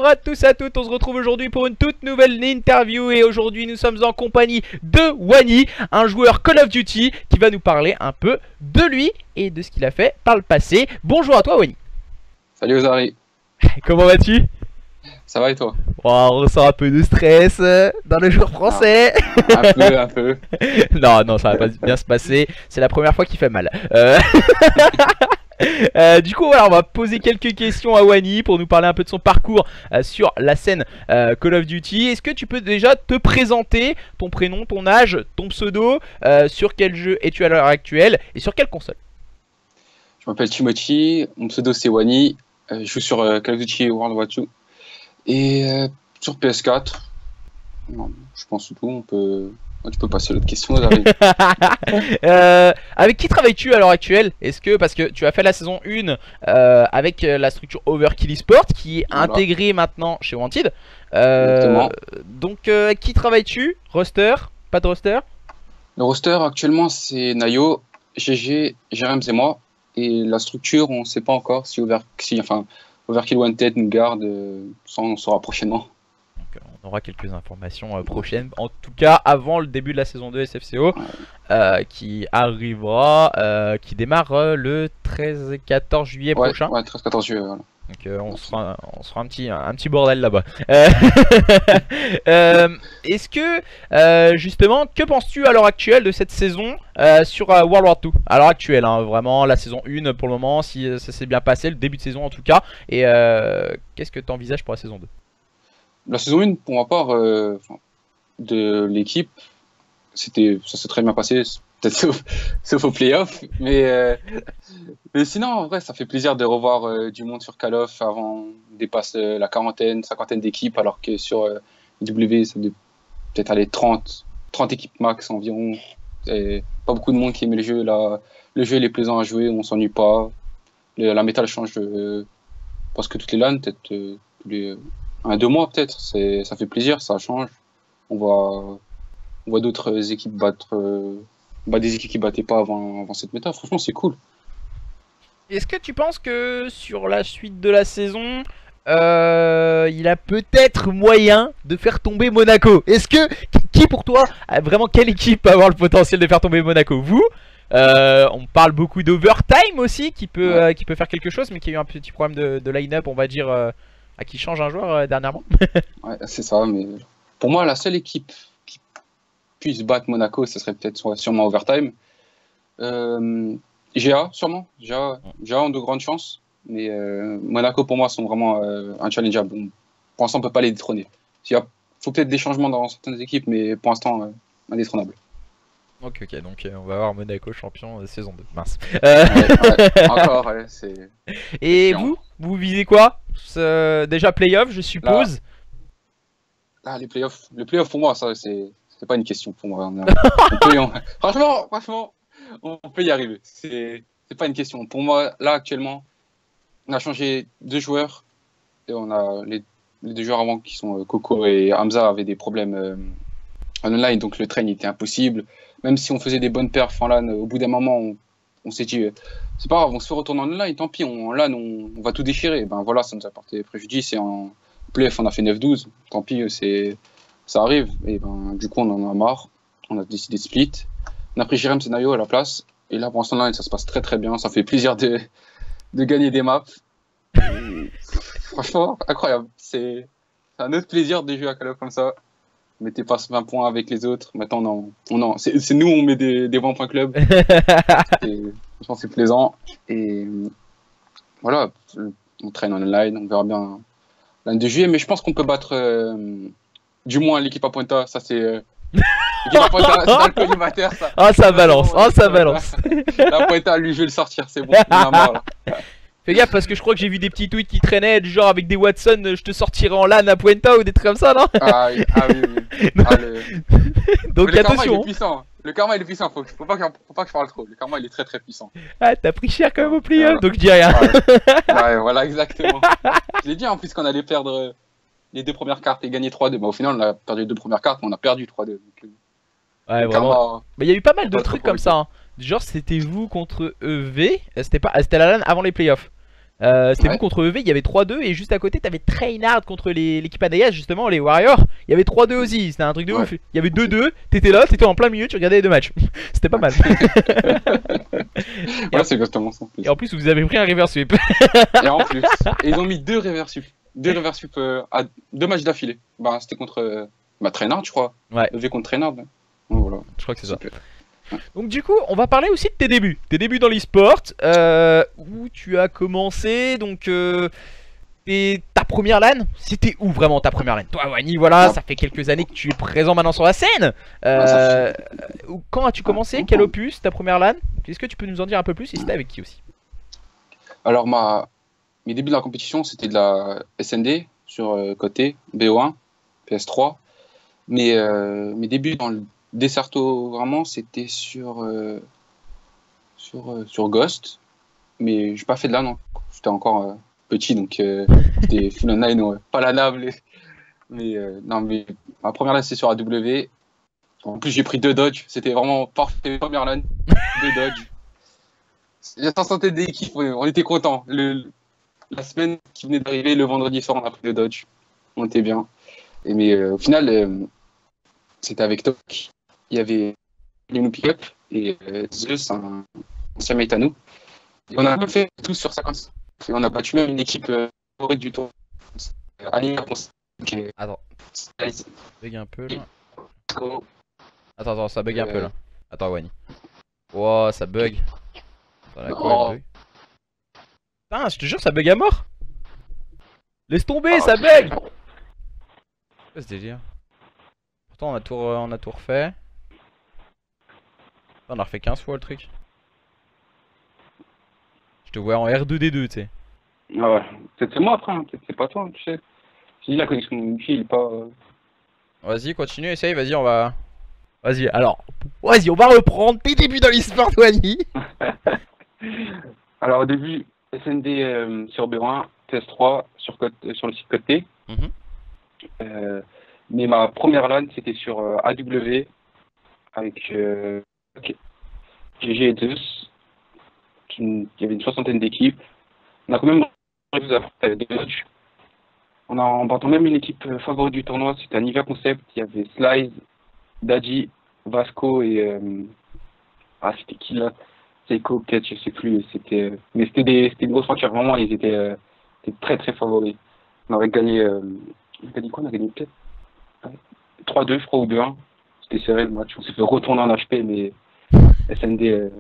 Bonjour à tous et à toutes, on se retrouve aujourd'hui pour une toute nouvelle interview. Et aujourd'hui nous sommes en compagnie de Wani, un joueur Call of Duty qui va nous parler un peu de lui et de ce qu'il a fait par le passé. Bonjour à toi Wani. Salut Ozari. Comment vas-tu? Ça va et toi? Oh, on ressent un peu de stress dans le joueur français. Un peu. Non, ça va pas bien se passer. C'est la première fois qu'il fait mal. Du coup, voilà, on va poser quelques questions à Wani pour nous parler un peu de son parcours sur la scène Call of Duty. Est-ce que tu peux déjà te présenter, ton prénom, ton âge, ton pseudo, sur quel jeu es-tu à l'heure actuelle et sur quelle console? Je m'appelle Timothy, mon pseudo c'est Wani. Je joue sur Call of Duty World War II et sur PS4. Non, je pense que c'est tout. Tu peux passer à l'autre question. Avec qui travailles-tu à l'heure actuelle? Est-ce que, parce que tu as fait la saison 1 avec la structure Overkill Esports qui est intégrée maintenant chez Wanted. Donc avec qui travailles-tu? Roster? Pas de roster? Le roster actuellement c'est Nayo, GG, Jérém et moi. Et la structure, on ne sait pas encore si Overkill Wanted nous garde. Ça on saura prochainement. On aura quelques informations prochaines, en tout cas avant le début de la saison 2 SFCO qui arrivera, qui démarre le 13 et 14 juillet prochain. Ouais, 13-14 juillet, voilà. Donc on se fera un petit bordel là-bas. Est-ce que, justement, que penses-tu à l'heure actuelle de cette saison sur World War II? À l'heure actuelle, hein, vraiment la saison 1 pour le moment, si ça s'est bien passé, le début de saison en tout cas. Et qu'est-ce que tu envisages pour la saison 2? La saison 1, pour ma part, de l'équipe, ça s'est très bien passé, peut-être sauf au playoff. Mais sinon, en vrai, ça fait plaisir de revoir du monde sur Call of. Avant, on dépasse la cinquantaine d'équipes, alors que sur IW, ça devait peut-être aller 30 équipes max environ. Et pas beaucoup de monde qui aimait le jeu. Là, le jeu il est plaisant à jouer, on s'ennuie pas. La méta change parce que toutes les LAN, peut-être tous les 1-2 mois peut-être, ça fait plaisir, ça change. On voit d'autres équipes battre des équipes qui battaient pas avant cette méta. Franchement, c'est cool. Est-ce que tu penses que sur la suite de la saison, il a peut-être moyen de faire tomber Monaco? Est-ce que, qui pour toi, vraiment quelle équipe peut avoir le potentiel de faire tomber Monaco? Vous? On parle beaucoup d'Overtime aussi qui peut faire quelque chose, mais qui a eu un petit problème de line-up, on va dire, qui change un joueur dernièrement. Ouais, c'est ça, mais pour moi, la seule équipe qui puisse battre Monaco, ce serait peut-être sûrement Overtime. GA, sûrement. GA ont de grandes chances, mais Monaco, pour moi, sont vraiment inchallengeables. Pour l'instant, on ne peut pas les détrôner. Il faut peut-être des changements dans certaines équipes, mais pour l'instant, indétrônables. Ok, donc on va avoir Monaco champion saison 2. Mince. Encore, c'est. Et vous visez quoi? Déjà playoff, je suppose. Là, les playoffs pour moi, ça c'est pas une question pour moi. Franchement, on peut y arriver. C'est pas une question. Pour moi, là actuellement, on a changé 2 joueurs et on a les 2 joueurs avant qui sont Coco et Hamza avaient des problèmes en online, donc le train était impossible. Même si on faisait des bonnes perfs en LAN, au bout d'un moment, on s'est dit, c'est pas grave, on se fait retourner en online, tant pis, en LAN, on va tout déchirer. Ben voilà, ça nous a porté préjudice. Et en playoff, on a fait 9-12. Tant pis, ça arrive. Et ben, du coup, on en a marre. On a décidé de split. On a pris Jérém Scénario à la place. Et là, pour l'instant, online, ça se passe très très bien. Ça fait plaisir de gagner des maps. Franchement, incroyable. C'est un autre plaisir de jouer à Call of comme ça. Mettez pas 20 points avec les autres. Maintenant, c'est nous, on met des 20 points club. Franchement, c'est plaisant. Et voilà, on traîne en online, on verra bien l'année de juillet. Mais je pense qu'on peut battre du moins l'équipe à Pointa. Ça, c'est. L'équipe à Pointa, c'est dans le collimateur, ça. Ah, ça balance. Balance. La Pointa, lui, je vais le sortir, c'est bon. On a marre, là. Fais gaffe parce que je crois que j'ai vu des petits tweets qui traînaient du genre avec des Watson, je te sortirai en LAN à Pointa ou des trucs comme ça, non? Ah oui. Donc le attention. Karma, il est puissant. Le Karma, il est puissant. Faut pas que je parle trop. Le Karma, il est très très puissant. Ah, t'as pris cher quand même au playoff, donc je dis rien. Ouais, voilà, exactement. Je l'ai dit en plus qu'on allait perdre les 2 premières cartes et gagner 3-2. Mais au final, on a perdu les 2 premières cartes, mais on a perdu 3-2. Ouais, vraiment. Mais il y a eu pas mal de trucs comme ça. Hein. Genre, c'était vous contre EV. C'était la LAN avant les playoffs. C'était vous Ouais. contre EV, il y avait 3-2 et juste à côté t'avais Trainhard contre l'équipe Anayas justement, les Warriors. Il y avait 3-2 aussi, c'était un truc de Ouais. ouf. Il y avait 2-2, t'étais là, t'étais en plein milieu, tu regardais les deux matchs. C'était pas mal. Et en, Ouais, c'est exactement ça. En plus. et en plus vous avez pris un reverse sweep. Et en plus, et ils ont mis deux reverse sup. Deux reverse sup à deux matchs d'affilée. Bah, c'était contre Trainard, je crois. Ouais. EV contre Trainard. Ouais. Donc, voilà. Je crois que c'est ça. Super. Donc du coup, on va parler aussi de tes débuts. Tes débuts dans l'e-sport, où tu as commencé, donc ta première LAN, c'était où vraiment ta première LAN? Toi Wani, voilà, Ouais. ça fait quelques années que tu es présent maintenant sur la scène. Ouais, ça Euh, Quand as-tu commencé? Quel opus, ta première LAN? Est-ce que tu peux nous en dire un peu plus et c'était avec qui aussi? Alors, mes débuts de la compétition, c'était de la SND sur côté BO1, PS3. Mais mes débuts dans le Desserto, vraiment, c'était sur Ghost. Mais j'ai pas fait de LAN, non. J'étais encore petit, donc c'était full online, ouais. Pas la nave. Mais non, mais ma première LAN, c'était sur AW. En plus, j'ai pris 2 dodge. C'était vraiment parfait. Première LAN, 2 dodge. J'ai 100 d'équipe, on était contents. La semaine qui venait d'arriver, le vendredi soir, on a pris 2 dodge. On était bien. Mais au final, c'était avec Tok. Il y avait Lino Pickup et Zeus, un ancien mate à nous. Et on a un peu fait tous sur 50. Et on a battu même une équipe favorite du tour. Alina Attends, ça bug un peu là. Attends, ça bug un peu là. Attends Wani. Wow, ça bug. Attends, là, quoi, elle bug. Putain, je te jure, ça bug à mort. Laisse tomber, ça bug. C'est quoi ce délire? Pourtant on a tout refait. On a refait 15 fois le truc. Je te vois en R2D2, tu sais. Ah ouais, peut-être c'est moi après, hein. Peut-être c'est pas toi, tu sais. Je dis la connexion de wifi, il est pas. Vas-y, continue, essaye, vas-y, on va. Vas-y, alors. Vas-y, on va reprendre tes débuts dans l'e-sport, Wani. Alors au début, SND sur B1, PS3 sur le site côté. Mhm. Mais ma première LAN, c'était sur AW avec GG et Zeus. Il y avait une 60aine d'équipes. On a quand même des matchs. On a en battant même une équipe favorite du tournoi, c'était un Nivea Concept. Il y avait Slice, Daddy, Vasco et c'était qui là? Seiko peut-être, je sais plus. Mais c'était une grosse fracture, vraiment, ils étaient très très favoris. On avait gagné, on a gagné quoi? On a gagné peut-être 3-2, je crois, ou 2-1. C'était serré le match. On s'est fait retourner en HP, mais SND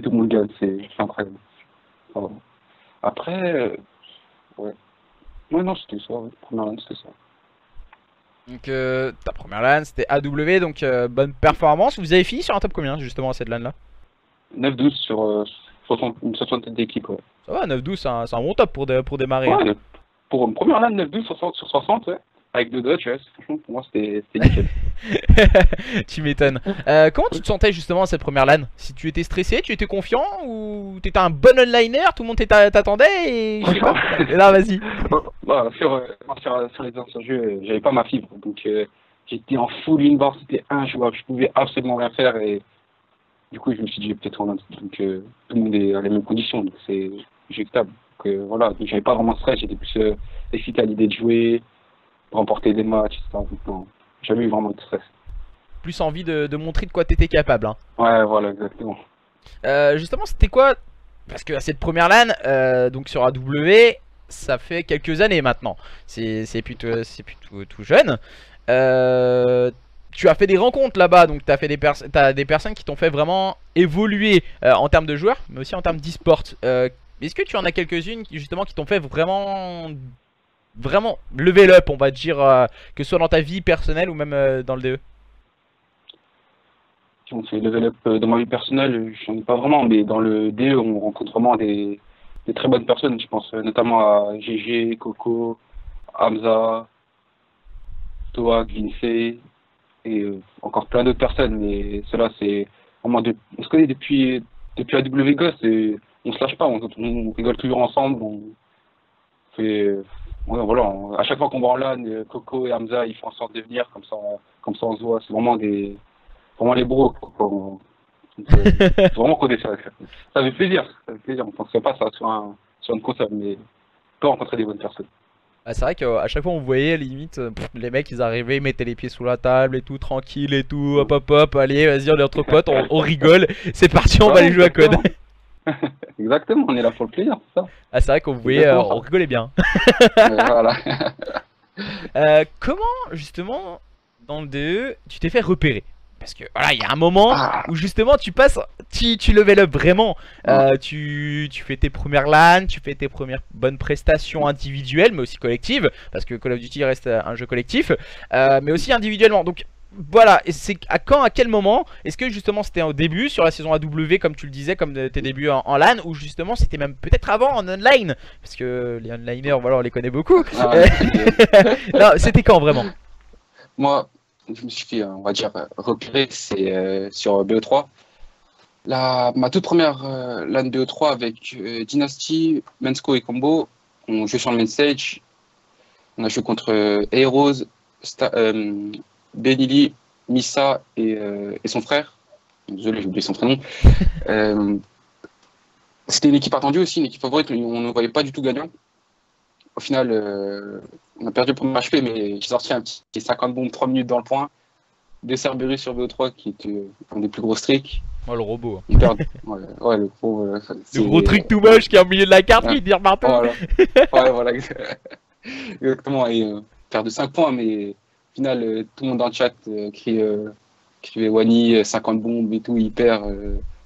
tout le monde gagne, c'est incroyable. Enfin, après, ouais. Ouais, non, c'était ça, ouais. Première LAN, c'était ça. Donc, ta première LAN c'était AW, donc bonne performance. Vous avez fini sur un top combien justement à cette LAN là? 9-12 sur une 60 d'équipe, ouais. Ça va, 9-12, c'est un bon top pour démarrer. Hein. Ouais, pour une première LAN, 9-12 sur 60, ouais. Avec 2 dodge, ouais. Franchement, pour moi, c'était nickel. Tu m'étonnes. Comment tu te sentais justement à cette première LAN? Si tu étais stressé, tu étais confiant ou t'étais un bon onliner, tout le monde t'attendait et je sais pas. Et là, vas-y. Bah, sur les anciens jeux, j'avais pas ma fibre, donc j'étais en full inboard, c'était injouable, je pouvais absolument rien faire et du coup je me suis dit peut-être en Inde, donc tout le monde est à les mêmes conditions, donc c'est éjectable. Donc voilà, donc j'avais pas vraiment de stress, j'étais plus excité à l'idée de jouer, de remporter des matchs, etc. Donc non, jamais eu vraiment de stress. Plus envie de montrer de quoi t'étais capable. Hein. Ouais, voilà, exactement. Justement, c'était quoi? Parce que à cette première LAN, donc sur AW, ça fait quelques années maintenant. C'est plutôt tout jeune. Tu as fait des rencontres là-bas, donc t'as des personnes qui t'ont fait vraiment évoluer en termes de joueurs, mais aussi en termes d'e-sport. Est-ce que tu en as quelques-unes justement qui t'ont fait vraiment level up, on va dire, que ce soit dans ta vie personnelle ou même dans le DE? Si on fait level up dans ma vie personnelle, j'en ai pas vraiment, mais dans le DE, on rencontre vraiment des très bonnes personnes. Je pense notamment à GG, Coco, Hamza, Toa, Vince et encore plein d'autres personnes. Mais cela, c'est vraiment on se connaît depuis AW Ghost et on se lâche pas, on rigole toujours ensemble. On fait, voilà, à chaque fois qu'on va en LAN, Coco et Hamza, ils font en sorte de venir, comme ça on se voit. C'est vraiment les bros, quoi. Vraiment qu'on est ça. Ça fait plaisir. On ne penserait pas ça sur sur une console, mais pas rencontrer des bonnes personnes. Ah, c'est vrai qu'à chaque fois on voyait limite les mecs ils arrivaient, ils mettaient les pieds sous la table et tout, tranquille et tout, hop hop hop, allez vas-y on est entre potes, on rigole, c'est parti on va aller jouer à code. Exactement, on est là pour le plaisir, c'est ça. Ah c'est vrai qu'on voyait, Exactement on rigolait bien. Voilà. Comment justement dans le DE tu t'es fait repérer? Parce que voilà, il y a un moment Ah, où justement tu passes, tu level up vraiment. ah, Tu fais tes premières LAN, tu fais tes premières bonnes prestations individuelles, mais aussi collectives, parce que Call of Duty reste un jeu collectif, mais aussi individuellement. Donc voilà, et c'est à quel moment? Est-ce que justement c'était au début sur la saison AW, comme tu le disais, comme tes débuts en LAN, ou justement c'était même peut-être avant en online? Parce que les onliners, voilà, on les connaît beaucoup. ah, Non, c'était quand vraiment? moi, je me suis fait, on va dire, repérer, c'est sur BO3. Ma toute première LAN BO3 avec Dynasty, Mensco et Combo, on jouait sur le main stage. On a joué contre Heroes, Benili, Missa et son frère. Désolé, j'ai oublié son prénom. Euh, C'était une équipe attendue aussi, une équipe favorite, mais on ne voyait pas du tout gagnant. Au final, on a perdu le premier HP, mais j'ai sorti un petit 50 bombes, 3 minutes dans le point. Deux Cerberus sur BO3 qui était un des plus gros streaks. Oh le robot. On perd. Ouais, le gros. Le gros truc tout moche qui est au milieu de la carte qui tire partout. Voilà. Ouais, voilà. Exactement. Et perd de 5 points, mais au final, tout le monde dans le chat criait Wani, 50 bombes et tout, il perd.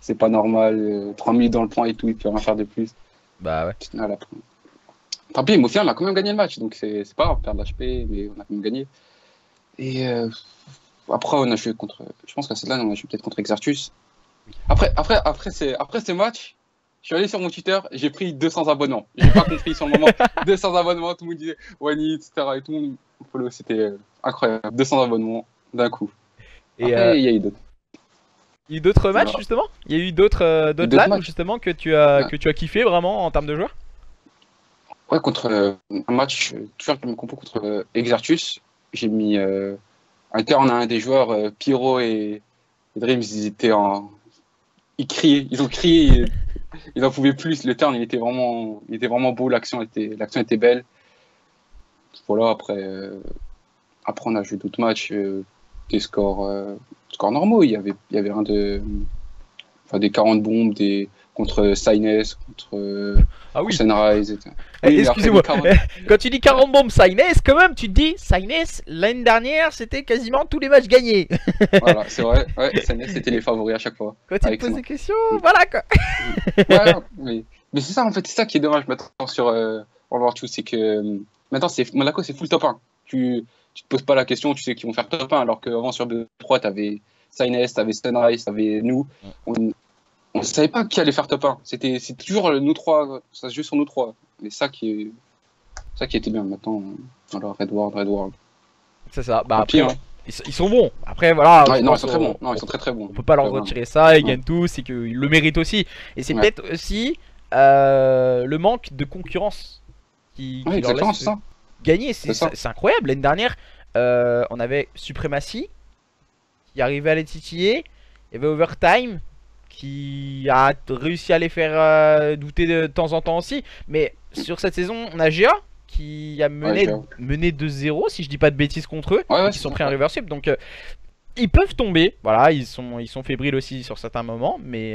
C'est pas normal. 3 minutes dans le point et tout, il peut rien faire de plus. Bah ouais. Voilà. Tant pis, mais au final, on a quand même gagné le match, donc c'est pas grave, perdre l'HP, mais on a quand même gagné. Et après, on a joué contre. Je pense qu'à cette LAN, on a joué peut-être contre Exartus. Après ces matchs, je suis allé sur mon Twitter, j'ai pris 200 abonnements. J'ai pas compris sur le moment. 200 abonnements, tout le monde disait Wani, etc. Et tout le monde follow, c'était incroyable. 200 abonnements d'un coup. Et Après, il y a eu d'autres. il y a eu d'autres matchs Voilà. justement? Il y a eu d'autres D'autres LAN matchs. justement que Ouais. tu as kiffé vraiment en termes de joueurs? Ouais, contre un match, toujours avec le même compo contre Exartus, j'ai mis un cœur en un des joueurs, Pyro et Dreams, ils criaient, ils ont crié, ils en pouvaient plus. Le turn, il était vraiment beau, l'action était belle. Voilà, après on a joué d'autres matchs, des scores normaux. Il y avait des 40 bombes, contre Saines, contre Ah oui. Sunrise. Oui, mais après, Excusez-moi. des 40. Quand tu dis 40 bombes Saines, quand même, tu te dis Saines, l'année dernière, c'était quasiment tous les matchs gagnés. Voilà, c'est vrai. Ouais, Saines, c'était les favoris à chaque fois. Quand tu te Avec poses son- des questions, voilà quoi. Ouais, mais c'est ça, en fait, c'est ça qui est dommage maintenant sur World War II, c'est que maintenant, Monaco, c'est full top 1. Tu te poses pas la question, tu sais qu'ils vont faire top 1, alors qu'avant sur B3, t'avais Saines, t'avais Sunrise, t'avais nous. On ne savait pas qui allait faire top 1. C'est toujours nous trois, ça se joue sur nous trois. Mais ça qui était bien maintenant. Voilà, Red World. C'est ça. Bah Tant après, pis, hein. ils sont bons. Après, voilà. Ouais, je non, ils pense sont très bons. Non, ils sont très très bons. on peut pas leur Très bons. retirer ça, ils Ouais. gagnent tous, c'est qu'ils le méritent aussi. Et c'est Ouais. peut-être aussi le manque de concurrence qui Ouais, leur exactement, laisse c'est ça. gagner. C'est ça. C'est incroyable. L'année dernière, on avait Supremacy qui arrivait à les titiller. Il y avait Overtime qui a réussi à les faire douter de temps en temps aussi. Mais sur cette saison, on a GA qui a Ouais, mené 2-0, si je dis pas de bêtises contre eux, ouais, et qui sont pris un reverse up. Donc ils peuvent tomber, voilà, ils sont fébriles aussi sur certains moments, mais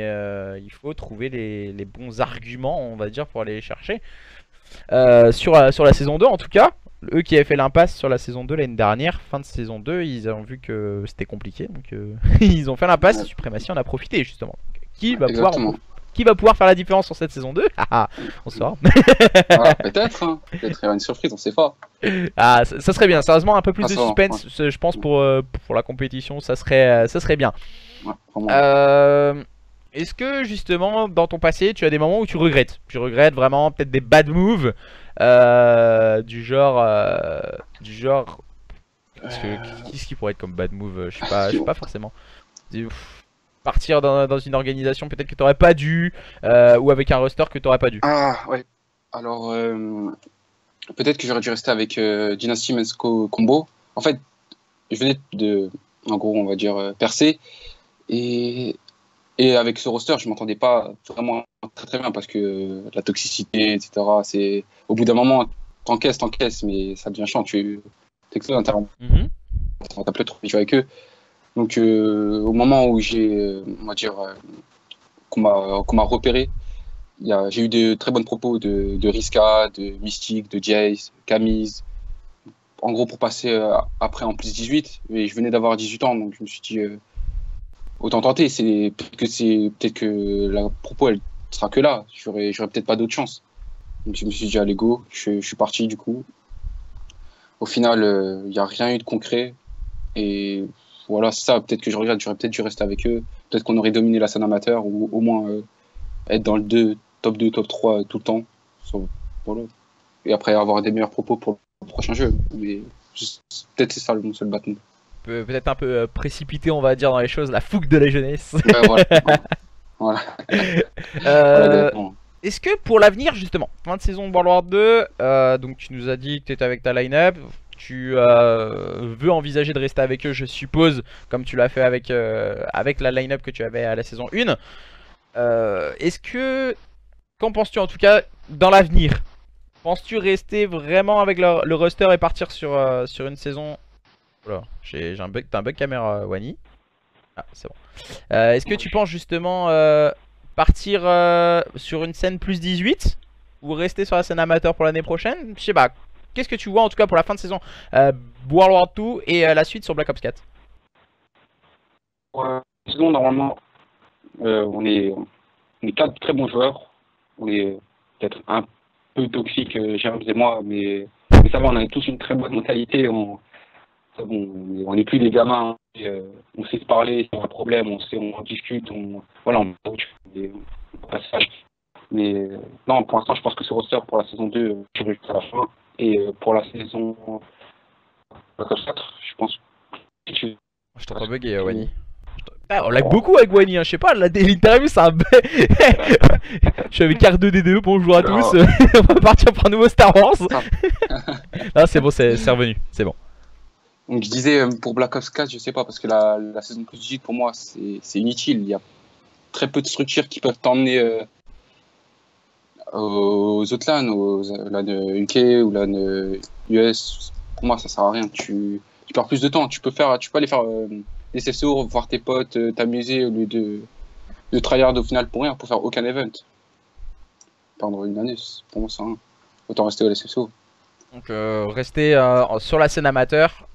il faut trouver les bons arguments, on va dire, pour aller les chercher. Sur la saison 2 en tout cas, eux qui avaient fait l'impasse sur la saison 2 l'année dernière, fin de saison 2, ils ont vu que c'était compliqué, donc ils ont fait l'impasse, Ouais. et Supremacy en a profité justement. Exactement. Qui va pouvoir faire la différence sur cette saison 2? On saura. Voilà, peut-être, hein. Peut-être il y aura une surprise, on sait pas. Ah, ça serait bien, sérieusement, un peu plus Ah, de ça va, suspense, je pense, pour la compétition, ça serait bien. Ouais, vraiment. Est-ce que justement dans ton passé tu as des moments où tu regrettes? Tu regrettes vraiment peut-être des bad moves du genre parce que qu'est-ce qui pourrait être comme bad move? Je sais pas forcément. Partir dans une organisation peut-être que t'aurais pas dû ou avec un roster que t'aurais pas dû. Ah, ouais. Alors, peut-être que j'aurais dû rester avec Dynasty Mensco Combo. En fait, je venais en gros, on va dire, percer. Et Et avec ce roster, je m'entendais pas vraiment très bien parce que la toxicité, etc. C'est au bout d'un moment, t'encaisses, mais ça devient chiant. Tu t'exploses intérieurement. T'as plus trop jouer avec eux. Donc au moment où on va dire, qu'on m'a repéré, j'ai eu de très bonnes propos de Riska, de Mystique, de Jace, Camille. En gros, pour passer après en plus 18, mais je venais d'avoir 18 ans, donc je me suis dit autant tenter. Peut-être que la propos elle sera que là. J'aurais peut-être pas d'autre chance. Donc je me suis dit allez go, je suis parti du coup. Au final, il n'y a rien eu de concret et voilà, c'est ça. Peut-être que je regrette. J'aurais peut-être dû rester avec eux. Peut-être qu'on aurait dominé la scène amateur ou au moins être dans le top 2, top 3 tout le temps. Voilà. Et après avoir des meilleurs propos pour le prochain jeu. Mais peut-être c'est ça mon seul bâton. Peut-être un peu précipité, on va dire, dans les choses, la fougue de la jeunesse. Voilà. Voilà. Est-ce que pour l'avenir, justement, fin de saison World War 2, donc tu nous as dit que tu étais avec ta line-up, tu veux envisager de rester avec eux, je suppose, comme tu l'as fait avec la line-up que tu avais à la saison 1. Est-ce que... Qu'en penses-tu en tout cas dans l'avenir? Penses-tu rester vraiment avec le roster et partir sur une saison... Voilà, j'ai un bug, t'as un bug caméra Wani. Ah, c'est bon. Est-ce que tu penses justement partir sur une scène plus 18 ou rester sur la scène amateur pour l'année prochaine? Je sais pas. Qu'est-ce que tu vois en tout cas pour la fin de saison World War 2 et la suite sur Black Ops 4? Saison, normalement, on est 4 très bons joueurs. On est peut-être un peu toxique, James et moi, mais ça va, on a tous une très bonne mentalité. On n'est plus des gamins, on sait se parler, c'est un problème, on discute, voilà, on passe. Mais non, pour l'instant, je pense que ce roster pour la saison 2, je vais jusqu'à la fin. Et pour la saison 4, je pense que je t'entends bugger, Wani. On lag beaucoup avec Wani, hein. Je sais pas, l'interview c'est un je suis avec R2D2, bonjour à tous. On va partir pour un nouveau Star Wars. Ah, c'est bon, c'est revenu, c'est bon. Donc je disais pour Black Ops 4, je sais pas, parce que la saison plus 18 pour moi c'est inutile. Il y a très peu de structures qui peuvent t'emmener aux autres LAN, LAN UK ou LAN US. Pour moi ça sert à rien. Tu perds plus de temps. Tu peux aller faire des CSO, voir tes potes, t'amuser au lieu de tryhard au final pour rien, pour faire aucun event. Perdre une année, pour moi c'est rien. Autant rester au SSO. Donc rester sur la scène amateur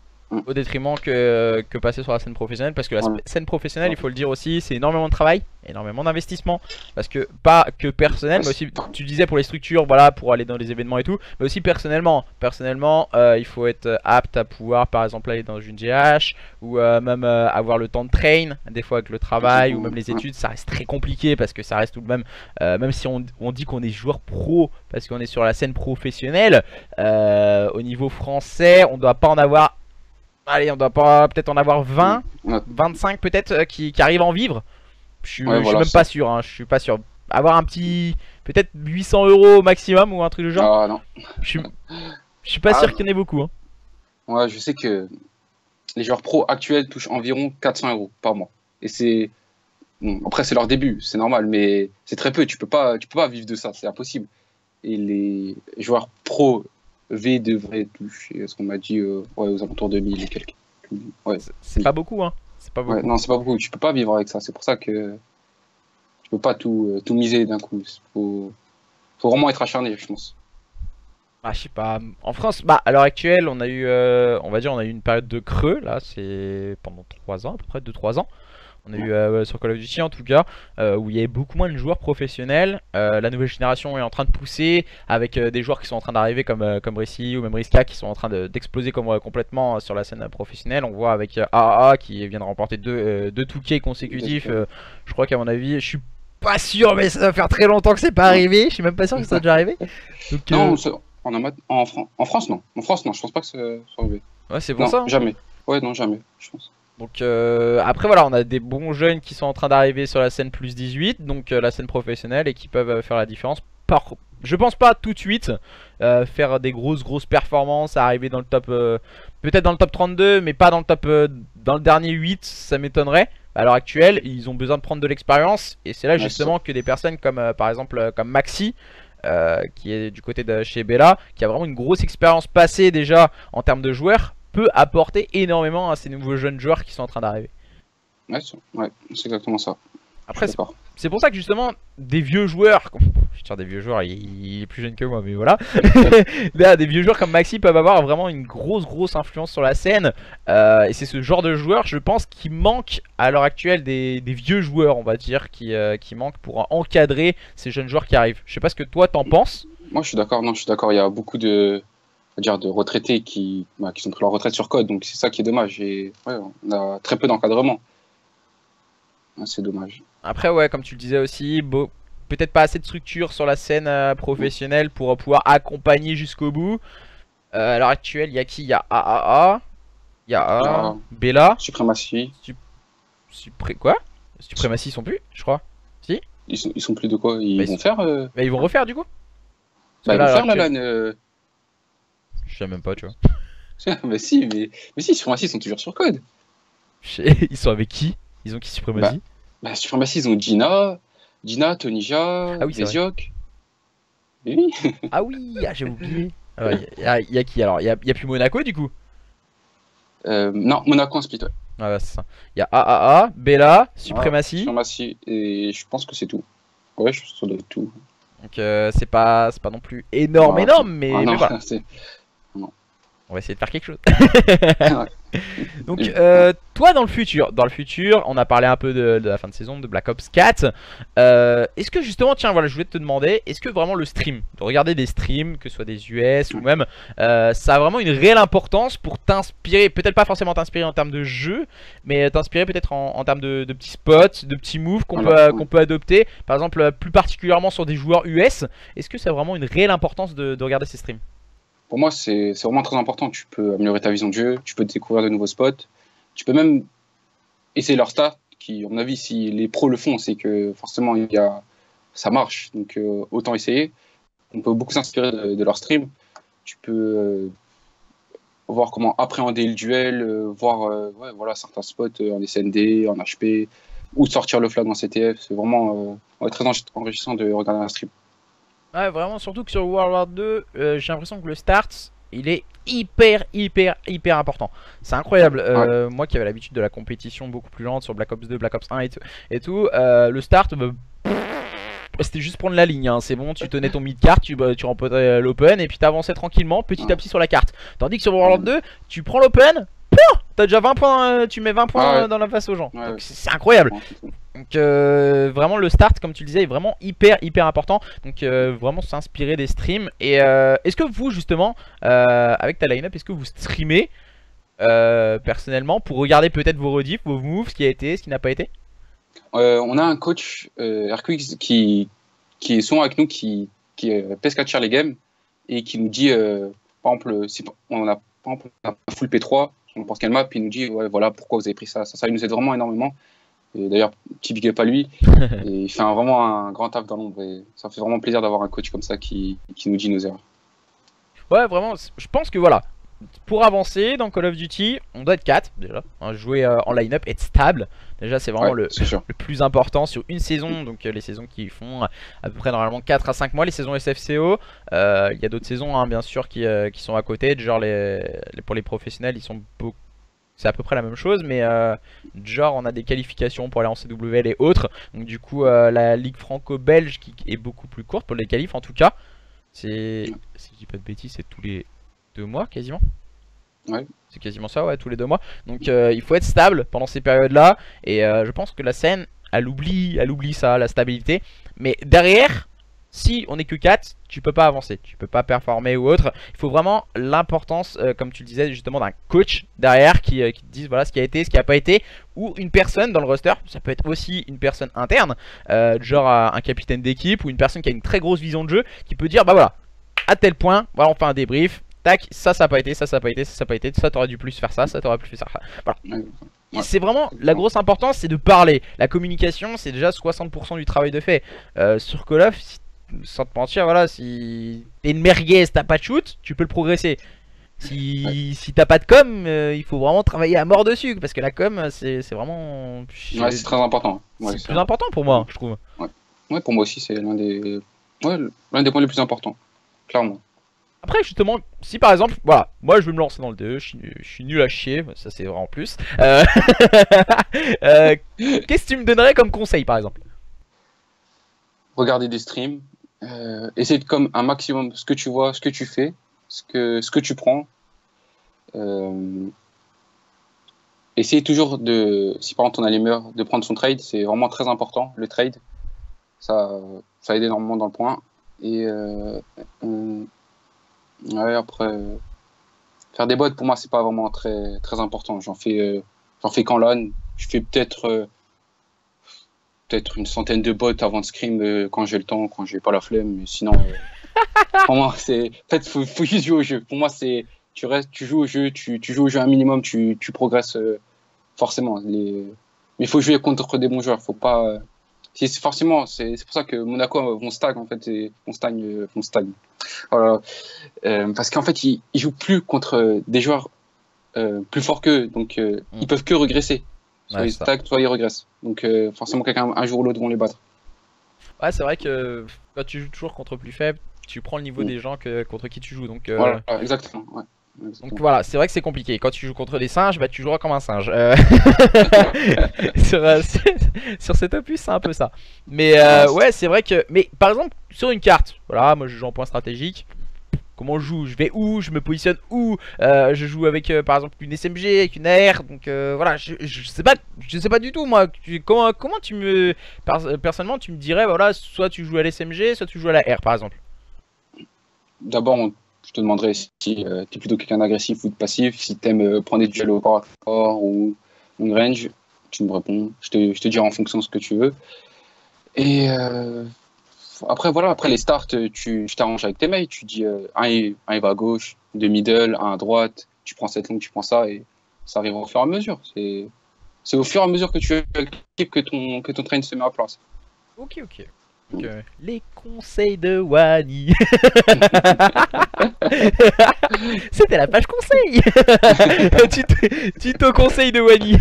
au détriment que passer sur la scène professionnelle, parce que la scène professionnelle, il faut le dire aussi, c'est énormément de travail, énormément d'investissement, parce que pas que personnel, mais aussi tu disais pour les structures, voilà, pour aller dans les événements et tout, mais aussi personnellement, il faut être apte à pouvoir par exemple aller dans une GH ou même avoir le temps de train, des fois avec le travail ou même les études, ça reste très compliqué parce que ça reste tout de même, même si on dit qu'on est joueur pro parce qu'on est sur la scène professionnelle, au niveau français, on doit pas en avoir. Allez, on doit pas peut-être en avoir 20, 25 peut-être qui arrivent à en vivre. Je suis même pas sûr, hein, je suis pas sûr. Avoir un petit, peut-être 800 € au maximum ou un truc du genre. Ah non. Je suis pas sûr qu'il y en ait beaucoup. Hein. Ouais, je sais que les joueurs pro actuels touchent environ 400 € par mois. Et c'est... Bon, après c'est leur début, c'est normal, mais c'est très peu, tu peux pas vivre de ça, c'est impossible. Et les joueurs pro V devrait toucher, ce qu'on m'a dit, aux alentours de 1000 et quelques. Ouais, c'est pas beaucoup, hein. C'est pas beaucoup. Ouais, non, c'est pas beaucoup. Tu peux pas vivre avec ça. C'est pour ça que tu peux pas tout miser d'un coup. Faut vraiment être acharné, je pense. Ah, je sais pas. En France, bah à l'heure actuelle, on a eu, on va dire, on a eu une période de creux. Là, c'est pendant 3 ans, à peu près 2-3 ans. On a eu sur Call of Duty en tout cas, où il y avait beaucoup moins de joueurs professionnels. La nouvelle génération est en train de pousser avec des joueurs qui sont en train d'arriver comme Rissi ou même Riska qui sont en train d'exploser complètement sur la scène professionnelle. On voit avec AAA qui vient de remporter deux 2K consécutifs. Je crois qu'à mon avis, je suis pas sûr, mais ça va faire très longtemps que c'est pas arrivé. Je suis même pas sûr que ça soit déjà arrivé. Donc, non, en France non. En France non, je pense pas que ça soit arrivé. Ouais, c'est pour ça. Hein. Jamais. Ouais, non, jamais, je pense. Donc après voilà, on a des bons jeunes qui sont en train d'arriver sur la scène plus 18, donc la scène professionnelle, et qui peuvent faire la différence. Je pense pas tout de suite faire des grosses performances, arriver dans le top, peut-être dans le top 32, mais pas dans le top, dans le dernier 8, ça m'étonnerait. à l'heure actuelle, ils ont besoin de prendre de l'expérience. Et c'est là Ouais, justement que des personnes comme par exemple comme Maxi, qui est du côté de chez Bella, qui a vraiment une grosse expérience passée déjà en termes de joueurs, peut apporter énormément à ces nouveaux jeunes joueurs qui sont en train d'arriver. ouais, c'est exactement ça. Je suis Après, d'accord. c'est pour ça que justement, des vieux joueurs, je veux dire des vieux joueurs, il est plus jeune que moi, mais voilà. Là, des vieux joueurs comme Maxi peuvent avoir vraiment une grosse influence sur la scène. Et c'est ce genre de joueur, je pense, qui manque à l'heure actuelle des vieux joueurs, on va dire, qui manquent pour encadrer ces jeunes joueurs qui arrivent. Je sais pas ce que toi t'en penses. Moi, je suis d'accord. Non, je suis d'accord. Il y a beaucoup de, on va dire, de retraités qui ont pris leur retraite sur code. Donc, c'est ça qui est dommage. Et ouais, on a très peu d'encadrement. Ouais, c'est dommage. Après, ouais, comme tu le disais aussi, peut-être pas assez de structure sur la scène professionnelle pour pouvoir accompagner jusqu'au bout. À l'heure actuelle, il y a qui? Il y a AAA, il y a Bella, Suprématie. Quoi? Suprématie, ils sont plus, je crois. Si? Ils sont plus de quoi? Ils Bah, vont faire. Bah, ils vont refaire du coup. Bah, ils Parce que vont là, faire la à l'heure LAN. je sais même pas, tu vois. Mais si, Suprématie, ils sont toujours sur code. Ils sont avec qui? Ils ont qui Suprématie? Bah, Suprématie, ils ont Gina, Tonija, Ah oui, c'est vrai. Veziok. Mais oui. Ah oui, j'ai oublié. Il y a qui alors? Il y a plus Monaco du coup? Non, Monaco en split, ouais. Ah ouais, c'est ça. Il y a AAA, Bella, Suprématie. Suprématie, et je pense que c'est tout. Ouais, je pense que ça doit être tout. Donc c'est pas non plus énorme, mais, Ah non, mais voilà. c'est. On va essayer de faire quelque chose. Ouais. Donc toi dans le futur, on a parlé un peu de la fin de saison de Black Ops 4. Est-ce que justement, tiens voilà, je voulais te demander, est-ce que vraiment le stream, de regarder des streams, que ce soit des US ou même, ça a vraiment une réelle importance pour t'inspirer, peut-être pas forcément t'inspirer en termes de jeu, mais t'inspirer peut-être en termes de petits spots, de petits moves qu'on peut adopter, par exemple plus particulièrement sur des joueurs US. Est-ce que ça a vraiment une réelle importance de regarder ces streams? Pour moi, c'est vraiment très important. Tu peux améliorer ta vision de jeu, tu peux découvrir de nouveaux spots, tu peux même essayer leur stats, qui, à mon avis, si les pros le font, c'est que forcément, ça marche. Donc, autant essayer. On peut beaucoup s'inspirer de leur stream. Tu peux voir comment appréhender le duel, voir ouais, voilà, certains spots en SND, en HP, ou sortir le flag en CTF. C'est vraiment très enrichissant de regarder un stream. Ouais, vraiment, surtout que sur World War 2, j'ai l'impression que le start, il est hyper important. C'est incroyable. Moi qui avais l'habitude de la compétition beaucoup plus lente sur Black Ops 2, Black Ops 1 et tout, le start, c'était juste prendre la ligne, hein. C'est bon, tu tenais ton mid-cart, tu remportais l'open et puis t'avançais tranquillement petit à petit sur la carte. Tandis que sur World War 2, tu prends l'open, t'as déjà 20 points, tu mets 20 points dans la face aux gens. Ouais, donc c'est incroyable. Donc vraiment le start, comme tu le disais, est vraiment hyper important. Donc vraiment s'inspirer des streams. Et est-ce que vous justement, avec ta line-up, est-ce que vous streamez personnellement pour regarder peut-être vos rediffs, vos moves, ce qui a été, ce qui n'a pas été? On a un coach, Airquix, qui est souvent avec nous, qui pescatcher les games et qui nous dit, par exemple, si on a full P3, on pense quelle map, il nous dit ouais, voilà pourquoi vous avez pris ça. Ça nous aide vraiment énormément. Et d'ailleurs, petit big up à lui. Et il fait vraiment un grand taf dans l'ombre. Et ça fait vraiment plaisir d'avoir un coach comme ça qui nous dit nos erreurs. Ouais, vraiment, je pense que voilà. Pour avancer dans Call of Duty, on doit être 4 déjà, hein, jouer en line-up, être stable. Déjà c'est vraiment le plus important sur une saison. Donc les saisons qui font à peu près normalement 4 à 5 mois, les saisons SFCO. Il y a d'autres saisons hein, bien sûr qui sont à côté. Genre pour les professionnels ils sont beaucoup. C'est à peu près la même chose, mais genre on a des qualifications pour aller en CWL et autres. Donc du coup la ligue franco-belge qui est beaucoup plus courte pour les qualifs en tout cas. Si je dis pas de bêtises, c'est tous les 2 mois quasiment. Ouais. C'est quasiment ça, ouais, tous les 2 mois. Donc il faut être stable pendant ces périodes-là. Et je pense que la scène, elle oublie ça, la stabilité. Mais derrière, si on est que 4, tu peux pas avancer, tu peux pas performer ou autre. Il faut vraiment l'importance, comme tu le disais justement, d'un coach derrière qui te dise voilà ce qui a été, ce qui a pas été. Ou une personne dans le roster, ça peut être aussi une personne interne, genre un capitaine d'équipe ou une personne qui a une très grosse vision de jeu, qui peut dire bah voilà, à tel point, voilà on fait un débrief. Tac, ça a pas été, ça a pas été, ça a pas été, ça t'aurais dû plus faire ça, ça t'aurais plus faire ça. Voilà. Ouais. C'est vraiment la grosse importance, c'est de parler. La communication, c'est déjà 60% du travail de fait. Sur Call of, sans te mentir, voilà, si t'es une merguez, t'as pas de shoot, tu peux le progresser. Ouais. Si t'as pas de com, il faut vraiment travailler à mort dessus parce que la com, c'est vraiment. Ouais, c'est très important. C'est Ouais, le c'est plus vrai. important pour moi, je trouve. Ouais. Ouais, pour moi aussi, c'est ouais, l'un des points les plus importants, clairement. Après, justement, si par exemple, voilà, moi je veux me lancer dans le DE, je suis nul à chier, ça c'est vrai en plus. Qu'est-ce que tu me donnerais comme conseil par exemple? Regarder des streams, essayer de comme un maximum ce que tu vois, ce que tu fais, ce que tu prends. Euh, essayer toujours de, si par exemple ton allumeur, de prendre son trade, c'est vraiment très important, le trade. Ça aide énormément dans le point. Et ouais, après, faire des bots, pour moi, c'est pas vraiment très important. J'en fais qu'en LAN. Je fais peut-être une centaine de bots avant de scrim quand j'ai le temps, quand j'ai pas la flemme. Mais sinon, pour moi, en fait, faut juste jouer au jeu. Pour moi, tu restes, tu joues au jeu, tu joues au jeu un minimum, tu progresses forcément. Mais il faut jouer contre des bons joueurs. Faut pas. Forcément, c'est pour ça que Monaco vont stag en fait, vont stagne. Voilà. Parce qu'en fait, ils jouent plus contre des joueurs plus forts qu'eux, donc ils peuvent que regresser. Soit Ouais, ils c'est ça. stagnent, soit ils regressent. Donc forcément, quelqu'un un jour ou l'autre vont les battre. Ouais, c'est vrai que quand tu joues toujours contre plus faible, tu prends le niveau Mm. des gens contre qui tu joues. Voilà, exactement. Ouais, Donc exactement. voilà, c'est vrai que c'est compliqué. Quand tu joues contre des singes, bah tu joueras comme un singe. Sur, sur cet opus, c'est un peu ça. Mais Voilà, ouais, c'est vrai que. Mais par exemple, sur une carte, voilà, moi je joue en point stratégique. Comment je joue? Je vais où? Je me positionne où? Je joue avec par exemple une SMG, avec une AR. Donc voilà, je sais pas du tout moi. Comment tu me. Personnellement, tu me dirais, voilà, soit tu joues à l'SMG, soit tu joues à la R par exemple. d'abord, je te demanderais si tu es plutôt quelqu'un d'agressif ou de passif, si tu aimes prendre des duels au corps à corps ou long range. Tu me réponds. Je te dirai en fonction de ce que tu veux. Et après, voilà, après les starts, tu t'arranges avec tes mates. Tu dis un il va à gauche, deux middle, un à droite. Tu prends cette ligne, tu prends ça, et ça arrive au fur et à mesure. C'est au fur et à mesure que tu équipes que ton train se met à place. Ok, ok. Donc, les conseils de Wani. C'était la page conseil. Tuto conseil de Wani.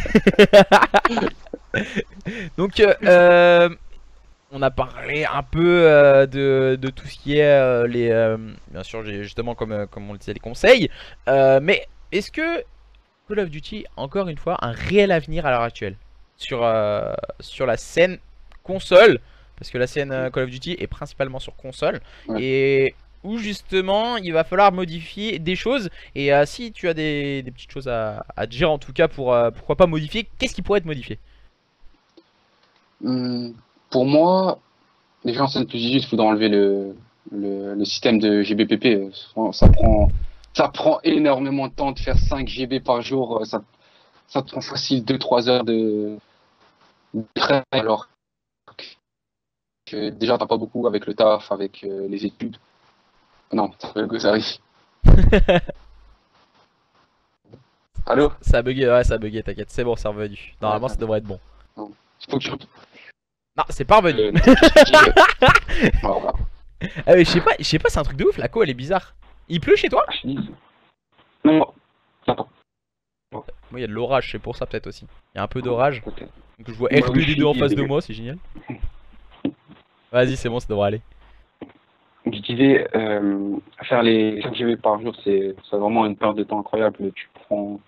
Donc, on a parlé un peu de tout ce qui est bien sûr, justement, comme on le disait, les conseils. Mais est-ce que Call of Duty a encore une fois un réel avenir à l'heure actuelle sur la scène console? Parce que la scène Call of Duty est principalement sur console. Ouais. Et où justement il va falloir modifier des choses. Et si tu as des petites choses à dire en tout cas pour pourquoi pas modifier, qu'est-ce qui pourrait être modifié? Hum, pour moi, déjà en scène plus juste, il faudra enlever le système de GBPP. Ça prend énormément de temps de faire 5 GB par jour. Ça te prend facile 2-3 heures de travail, alors que déjà t'as pas beaucoup avec le taf, avec les études. Non, ça arrive. Allô? Ça a bugué, ouais, ça a bugué, t'inquiète, c'est bon, c'est revenu. Ouais, Normalement, ça devrait être bon. non. Il faut que je... Non, c'est pas revenu. tout ce que je dis, voilà. Je sais pas, c'est un truc de ouf, la co elle est bizarre. Il pleut chez toi? Je dis- Non, attends. Moi, il y a de l'orage, c'est pour ça peut-être aussi. Il y a un peu d'orage. Peut-être. Donc, je vois Bah oui, R2D2 en il y a face de des- moi, c'est génial. Vas-y, c'est bon, ça devrait aller. Je disais, faire les 5 GB par jour, c'est vraiment une perte de temps incroyable. Tu prends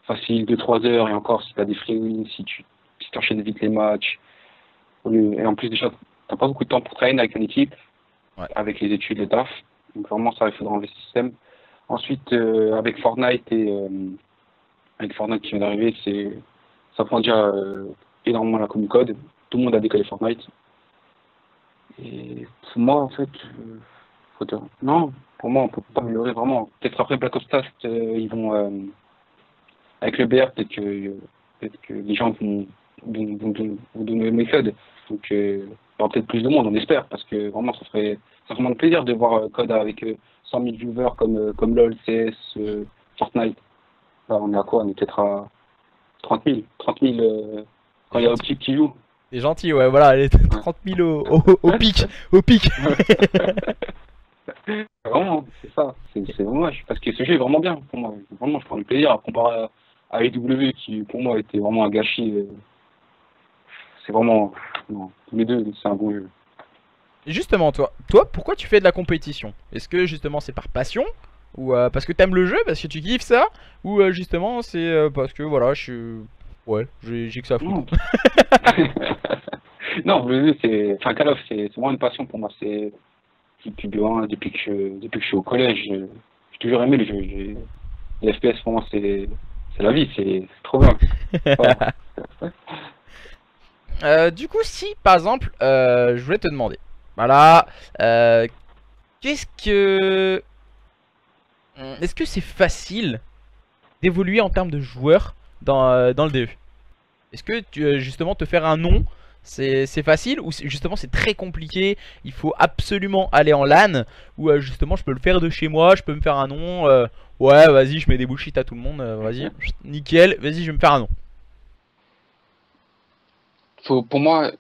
facile 2-3 heures, et encore si tu as des free wins, si enchaînes vite les matchs. Et en plus, déjà, t'as pas beaucoup de temps pour travailler avec une équipe, Ouais. avec les études, le taf. Donc vraiment, ça, il faudra enlever ce système. Ensuite, avec Fortnite qui vient d'arriver, ça prend déjà énormément la commune code. Tout le monde a décollé Fortnite. Et pour moi, en fait, non, pour moi, on peut pas améliorer vraiment. Peut-être après Black Ops 4, ils vont, avec le BR, peut-être que les gens vont donner le méthode. Donc, il y aura peut-être plus de monde, on espère, parce que vraiment, ça ferait vraiment plaisir de voir Code avec 100 000 viewers comme LoL, CS, Fortnite. Là, on est à quoi? On est peut-être à 30 000. 30 000 quand T'es il y a gentil. Optic qui joue. T'es gentil, ouais, voilà, les 30 000 au pic. Au pic. Vraiment, c'est ça. C'est dommage. Parce que ce jeu est vraiment bien pour moi. Vraiment, je prends du plaisir à comparer à AEW qui, pour moi, était vraiment un gâchis. C'est vraiment. Non, tous les deux, c'est un bon jeu. Et justement, toi, pourquoi tu fais de la compétition? Est-ce que justement c'est par passion? Ou parce que t'aimes le jeu, parce que tu kiffes ça? Ou justement c'est parce que voilà, je suis. Ouais, j'ai que ça à foutre. Non, non, le jeu, c'est. Enfin, Call of, c'est vraiment une passion pour moi. C'est depuis loin, depuis que je suis au collège, j'ai toujours aimé le jeu. Les FPS, pour moi, c'est la vie, c'est trop bien. Voilà. Du coup, si par exemple, je voulais te demander, voilà, qu'est-ce que. Est-ce que c'est facile d'évoluer en termes de joueurs dans le DE? Est-ce que justement te faire un nom, c'est facile ou justement c'est très compliqué, il faut absolument aller en LAN ou justement je peux le faire de chez moi, je peux me faire un nom, ouais vas-y je mets des bullshit à tout le monde, vas-y, nickel, vas-y je vais me faire un nom. Pour moi,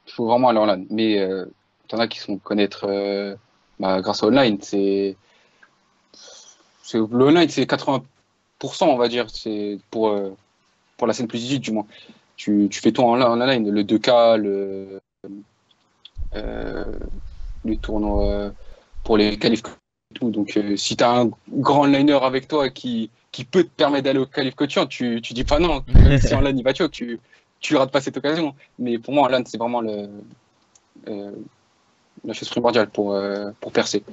il faut vraiment aller en LAN. Mais t'en as qui se font connaître grâce au online. Le online, c'est 80%, on va dire. C'est pour la scène plus 18, du moins. Tu fais tout en online. Le 2K, euh, les tournois pour les qualifs et tout. Donc, si tu as un grand liner avec toi qui peut te permettre d'aller au qualif quotient, tu dis pas non. Même si en LAN il va choc, tu rates pas cette occasion. Mais pour moi, en LAN, c'est vraiment la chose primordiale pour percer.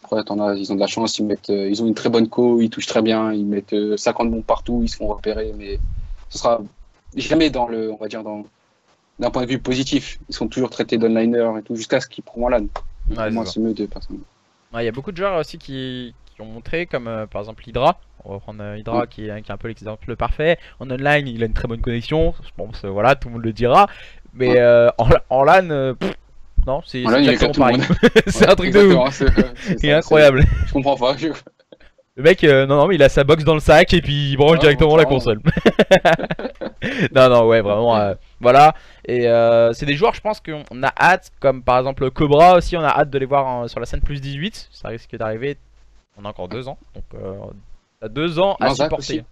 Après, ils ont de la chance, ils ont une très bonne co, ils touchent très bien, ils mettent 50 bombes partout, ils se font repérer, mais ce sera jamais on va dire, d'un point de vue positif. Ils sont toujours traités d'onliner et tout, jusqu'à ce qu'ils prouvent en LAN. Ouais, pour moi, c'est mieux de personne. Il y a beaucoup de joueurs aussi qui ont montré, comme par exemple Hydra. On va prendre Hydra qui est un peu l'exemple parfait. En online, il a une très bonne connexion. Je pense, voilà, tout le monde le dira. Mais en LAN, non, c'est exactement pareil. C'est un truc de ouf. C'est incroyable. Je comprends pas. Le mec, non, mais il a sa box dans le sac et puis il branche directement la console. Non, ouais, vraiment, voilà. Et c'est des joueurs, je pense qu'on a hâte, comme par exemple Cobra aussi, on a hâte de les voir sur la scène plus 18. Ça risque d'arriver. On a encore 2 ans. Donc, t'as 2 ans à supporter.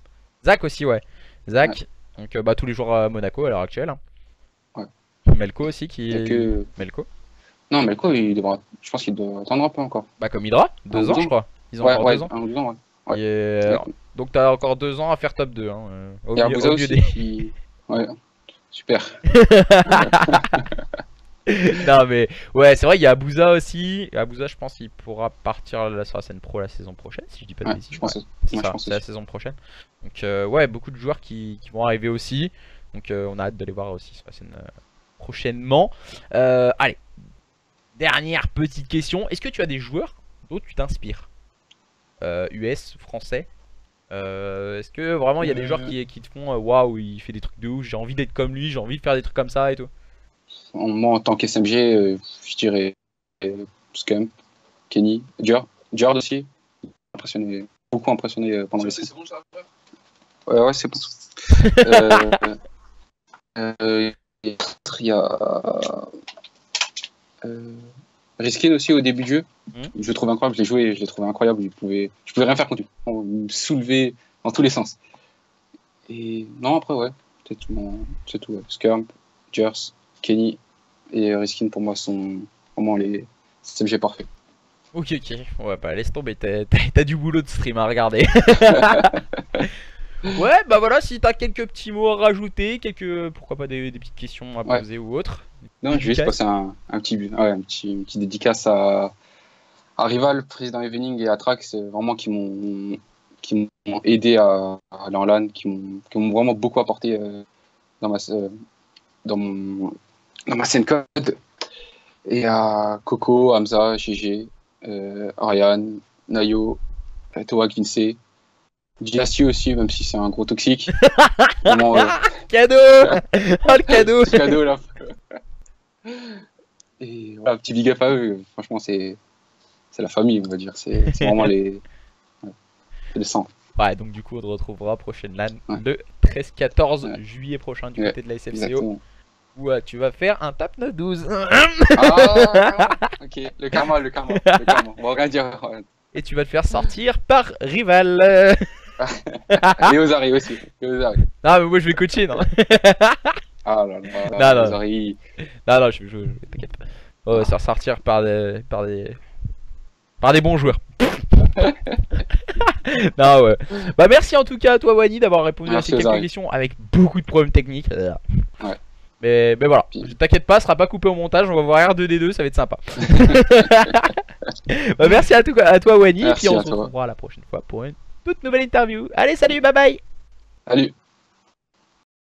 Zach aussi, ouais. Zach, ouais. Donc, tous les jours à Monaco à l'heure actuelle. Ouais. Melko aussi qui est. Melko. Non, Melko, je pense qu'il doit attendre un peu encore. Bah, comme Hydra, 2 ans, je crois. Ils ont encore 2 ans. 1 ou 2 ans, ouais. Donc t'as encore 2 ans à faire top 2 hein, au milieu aussi, des... Ouais, super. Non mais ouais c'est vrai il y a Abuza aussi. Abuza je pense qu'il pourra partir sur la scène pro la saison prochaine si je dis pas de bêtises. C'est la saison prochaine. Donc ouais beaucoup de joueurs qui vont arriver aussi. Donc on a hâte de les voir aussi sur la scène prochainement. Allez, dernière petite question. Est-ce que tu as des joueurs dont tu t'inspires? US, français. Est-ce que vraiment il y a des joueurs qui te font waouh, il fait des trucs de ouf, j'ai envie d'être comme lui, j'ai envie de faire des trucs comme ça et tout? Moi en tant qu'SMG, je dirais Scump, Kenny, Jord aussi. Beaucoup impressionné pendant les sessions. C'est bon ça? Ouais, c'est bon. Il y a Riskin aussi au début du jeu. Je le trouve incroyable, je l'ai trouvé incroyable. Je pouvais rien faire contre lui. On me soulevait dans tous les sens. Et non, après, ouais, c'est tout. Ouais. Skirm, Jers, Kenny et Riskin pour moi sont vraiment les SMG parfaits. Ok, ouais, bah laisse tomber, t'as du boulot de stream à regarder. Ouais, bah voilà, si t'as quelques petits mots à rajouter, pourquoi pas des petites questions à poser ou autre. Non, je vais juste passer un petit dédicace à Rival, président Evening et à Trax, vraiment qui m'ont aidé à aller en LAN, qui m'ont vraiment beaucoup apporté dans ma scène code. Et à Coco, Hamza, GG, Ariane, Nayo, Toak, Vince, Giassi aussi, même si c'est un gros toxique. Vraiment, cadeau. Oh le cadeau. Cadeau là. Et voilà, petit big up à eux, franchement c'est la famille on va dire, c'est vraiment les sang. Ouais donc du coup on te retrouvera prochaine LAN le 13-14 juillet prochain du côté de la SFCO. Exactement. ou tu vas faire un tap 9-12. Ah, ok, le karma, le karma, le karma. On va rien dire. Et tu vas te faire sortir par rival. Et Ozari aussi. Et Ozari. Non, mais moi je vais coacher, non. Ah là là, Non, non. Ozari. Non, t'inquiète pas. On va se faire sortir par des bons joueurs. Non, ouais. Bah, merci en tout cas à toi, Wani, d'avoir répondu à Merci, ces quelques Ozari. questions avec beaucoup de problèmes techniques. Ouais. Mais voilà, Puis- t'inquiète pas, ça sera pas coupé au montage, on va voir R2D2, ça va être sympa. Bah, merci à toi Wani, et puis Merci on à se toi. retrouvera la prochaine fois pour une toute nouvelle interview. Allez, salut, bye bye. Salut.